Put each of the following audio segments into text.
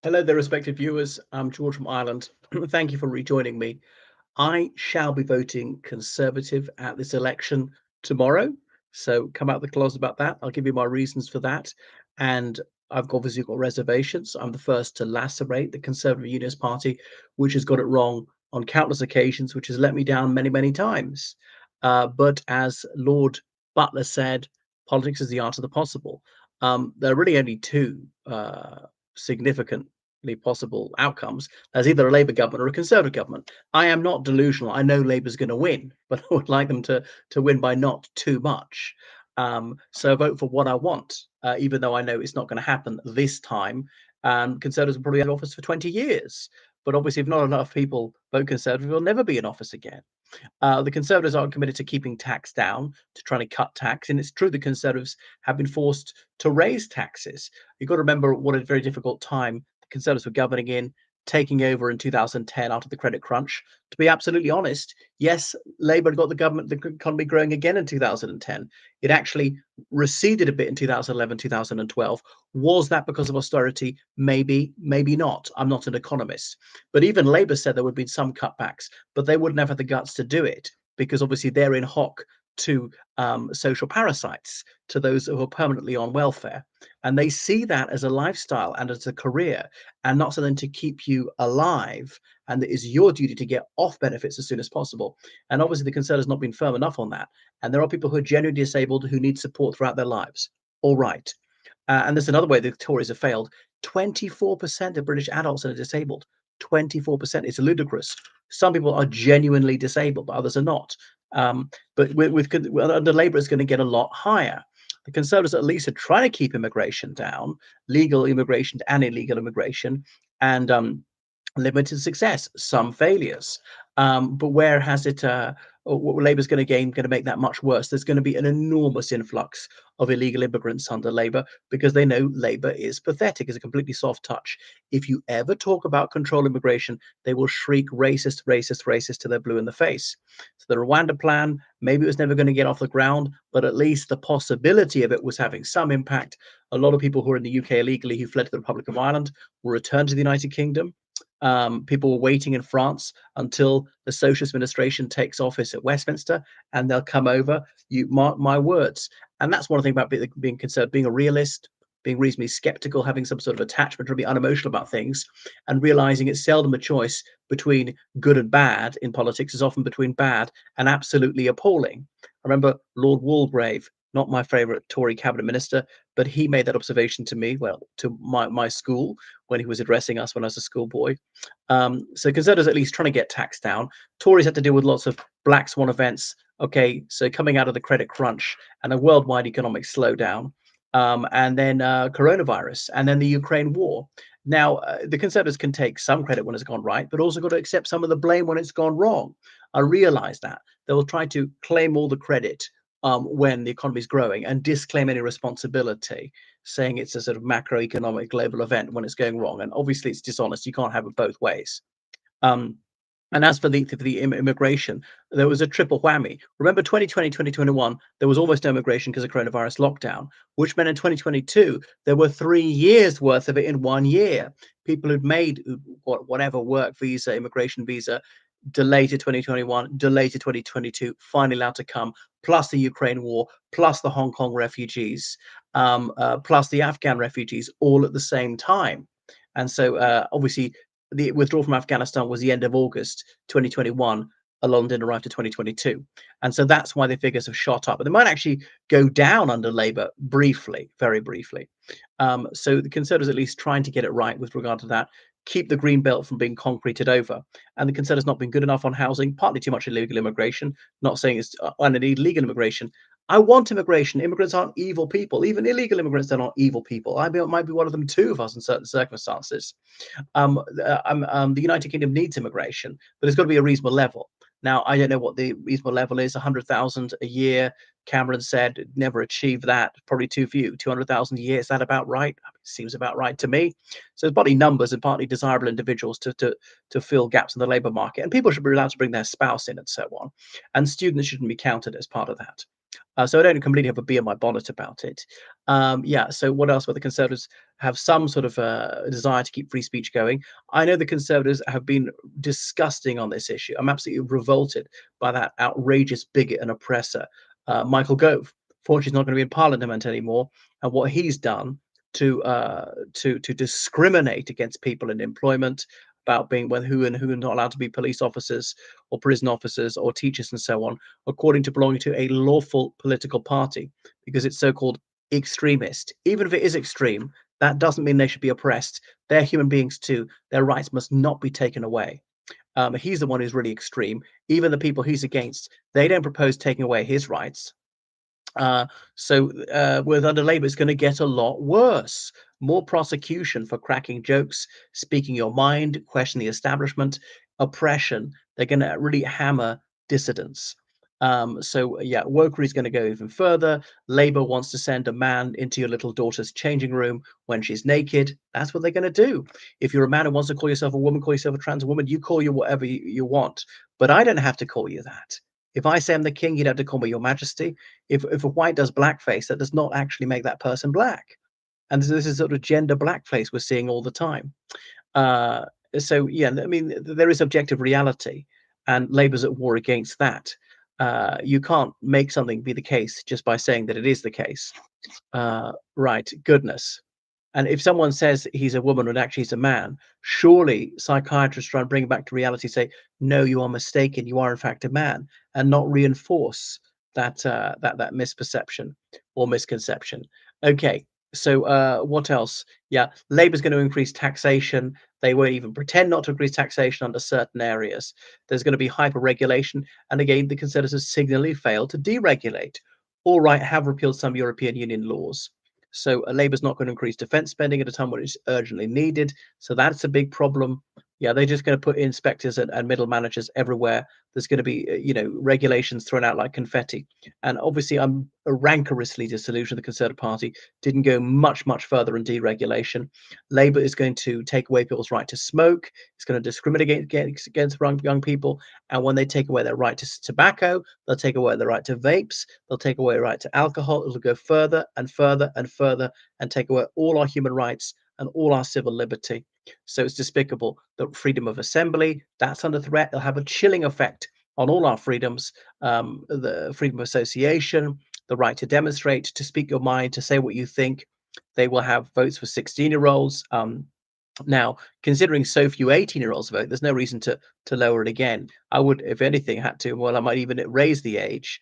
Hello there, respected viewers. I'm George from Ireland. Thank you for rejoining me. I shall be voting Conservative at this election tomorrow. So come out of the closet about that. I'll give you my reasons for that. And I've obviously got reservations. I'm the first to lacerate the Conservative Unionist Party, which has got it wrong on countless occasions, which has let me down many, many times. But as Lord Butler said, politics is the art of the possible. There are really only two significantly possible outcomes. There's either a Labour government or a Conservative government. I am not delusional. I know Labour's going to win, but I would like them to win by not too much. So I vote for what I want, even though I know it's not going to happen this time. Conservatives will probably have office for 20 years. But obviously, if not enough people vote Conservative, we'll never be in office again. The Conservatives aren't committed to keeping tax down, to trying to cut tax. And it's true the Conservatives have been forced to raise taxes. You've got to remember what a very difficult time the Conservatives were governing in, taking over in 2010 after the credit crunch. To be absolutely honest, yes, Labour got the economy growing again in 2010. It actually receded a bit in 2011, 2012. Was that because of austerity? Maybe, maybe not. I'm not an economist. But even Labour said there would be some cutbacks, but they wouldn't have had the guts to do it because obviously they're in hock to social parasites, to those who are permanently on welfare. And they see that as a lifestyle and as a career and not something to keep you alive. And it is your duty to get off benefits as soon as possible. And obviously, the Conservatives not been firm enough on that. And there are people who are genuinely disabled who need support throughout their lives. All right. And there's another way the Tories have failed. 24% of British adults are disabled. 24%. It's ludicrous. Some people are genuinely disabled, but others are not. But under Labour, it's going to get a lot higher. The Conservatives at least are trying to keep immigration down, legal immigration and illegal immigration, and limited success, some failures. But where has it? What Labour's going to make that much worse. There's going to be an enormous influx of illegal immigrants under Labour because they know Labour is pathetic, is a completely soft touch. If you ever talk about control immigration, they will shriek racist, racist, racist till they're blue in the face. So the Rwanda plan, maybe it was never going to get off the ground, but at least the possibility of it was having some impact. A lot of people who are in the UK illegally who fled to the Republic of Ireland will return to the United Kingdom. People were waiting in France until the Socialist administration takes office at Westminster, and they'll come over. You mark my words. And that's one thing about being concerned, being a realist, being reasonably skeptical, having some sort of attachment, or being unemotional about things, and realizing it's seldom a choice between good and bad in politics. It's often between bad and absolutely appalling. I remember Lord Waldegrave, not my favorite Tory cabinet minister, but he made that observation to me, well, to my school when he was addressing us when I was a schoolboy. So Conservatives at least trying to get tax down. Tories had to deal with lots of black swan events. Okay, so coming out of the credit crunch and a worldwide economic slowdown, and then coronavirus, and then the Ukraine war. Now, the Conservatives can take some credit when it's gone right, but also got to accept some of the blame when it's gone wrong. I realize that. They will try to claim all the credit when the economy is growing and disclaim any responsibility, saying it's a sort of macroeconomic global event when it's going wrong. And obviously, it's dishonest. You can't have it both ways. Um, and as for the immigration, there was a triple whammy. Remember 2020, 2021, there was almost no immigration because of coronavirus lockdown, which meant in 2022, there were 3 years worth of it in 1 year. People who'd made whatever work visa, immigration visa, delayed to 2021, delayed to 2022, finally allowed to come, plus the Ukraine war, plus the Hong Kong refugees, plus the Afghan refugees, all at the same time. And so obviously the withdrawal from Afghanistan was the end of August 2021. London didn't arrive to 2022. And so that's why the figures have shot up. But they might actually go down under Labour briefly, very briefly. So the Conservatives at least trying to get it right with regard to that, keep the green belt from being concreted over. And the Conservatives not been good enough on housing, partly too much illegal immigration, not saying it's illegal immigration. I want immigration. Immigrants aren't evil people. Even illegal immigrants, they're not evil people. Might be one of them too, if I was in certain circumstances. The United Kingdom needs immigration, but it's got to be a reasonable level. Now, I don't know what the reasonable level is. 100,000 a year. Cameron said never achieved that. Probably too few. 200,000 a year. Is that about right? Seems about right to me. So it's partly numbers and partly desirable individuals to fill gaps in the labour market. And people should be allowed to bring their spouse in and so on. And students shouldn't be counted as part of that. So I don't completely have a bee in my bonnet about it. Yeah. So what else? But the Conservatives have some sort of desire to keep free speech going. I know the Conservatives have been disgusting on this issue. I'm absolutely revolted by that outrageous bigot and oppressor, Michael Gove. Fortunately, he's not going to be in Parliament anymore, and what he's done to discriminate against people in employment about being when who and who are not allowed to be police officers or prison officers or teachers and so on, according to belonging to a lawful political party, because it's so-called extremist. Even if it is extreme, that doesn't mean they should be oppressed. They're human beings too. Their rights must not be taken away. He's the one who's really extreme. Even the people he's against, they don't propose taking away his rights. Uh, with under Labour, it's going to get a lot worse. More prosecution for cracking jokes, speaking your mind, questioning the establishment, oppression. They're going to really hammer dissidents. Yeah, wokery is going to go even further. Labour wants to send a man into your little daughter's changing room when she's naked. That's what they're going to do. If you're a man who wants to call yourself a woman, call yourself a trans woman, you call you whatever you want. But I don't have to call you that. If I say I'm the king, you'd have to call me your majesty. If a white does blackface, that does not actually make that person black. And this is sort of gender blackface we're seeing all the time. Uh, yeah, I mean, there is objective reality, and Labour's at war against that. You can't make something be the case just by saying that it is the case. Right, goodness. And if someone says he's a woman and actually he's a man, surely psychiatrists try and bring it back to reality, say, no, you are mistaken. You are in fact a man, and not reinforce that misperception or misconception. Okay, so what else? Yeah, Labour's going to increase taxation. They won't even pretend not to increase taxation under certain areas. There's going to be hyper regulation, and again, the Conservatives signally failed to deregulate. All right, have repealed some European Union laws. So Labour's not going to increase defence spending at a time when it's urgently needed. So that's a big problem. Yeah, they're just going to put inspectors and middle managers everywhere. There's going to be, regulations thrown out like confetti. And obviously, I'm rancorously disillusioned the Conservative Party didn't go much, much further in deregulation. Labour is going to take away people's right to smoke. It's going to discriminate against young people. And when they take away their right to tobacco, they'll take away their right to vapes. They'll take away the right to alcohol. It'll go further and further and further and take away all our human rights and all our civil liberty. So it's despicable that freedom of assembly, that's under threat. It'll have a chilling effect on all our freedoms, the freedom of association, the right to demonstrate, to speak your mind, to say what you think. They will have votes for 16-year-olds. Now, considering so few 18-year-olds vote, there's no reason to lower it again. I would, if anything, had to. Well, I might even raise the age.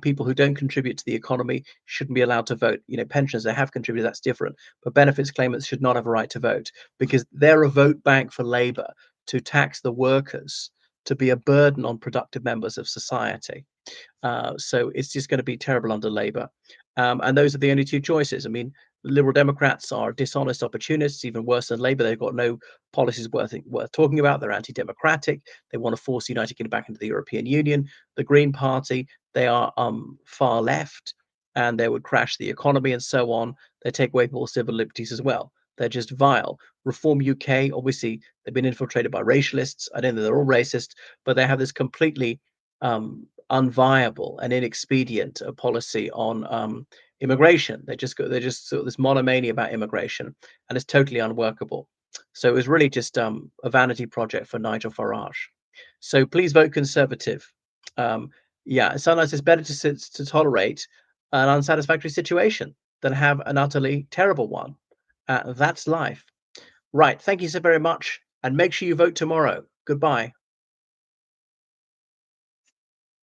People who don't contribute to the economy shouldn't be allowed to vote. Pensioners, they have contributed, that's different. But benefits claimants should not have a right to vote because they're a vote bank for Labour to tax the workers, to be a burden on productive members of society. So it's just going to be terrible under Labour. And those are the only two choices. I mean, Liberal Democrats are dishonest opportunists, even worse than Labour. They've got no policies worth talking about. They're anti-democratic. They want to force the United Kingdom back into the European Union. The Green Party, they are far left, and they would crash the economy and so on. They take away people's civil liberties as well. They're just vile. Reform UK, obviously, they've been infiltrated by racialists. I don't know they're all racist, but they have this completely unviable and inexpedient policy on immigration. They just sort of this monomania about immigration, and it's totally unworkable. So it was really just a vanity project for Nigel Farage. So please vote Conservative. Um, yeah, sometimes it's better to tolerate an unsatisfactory situation than have an utterly terrible one. That's life. Right. Thank you so very much, and make sure you vote tomorrow. Goodbye.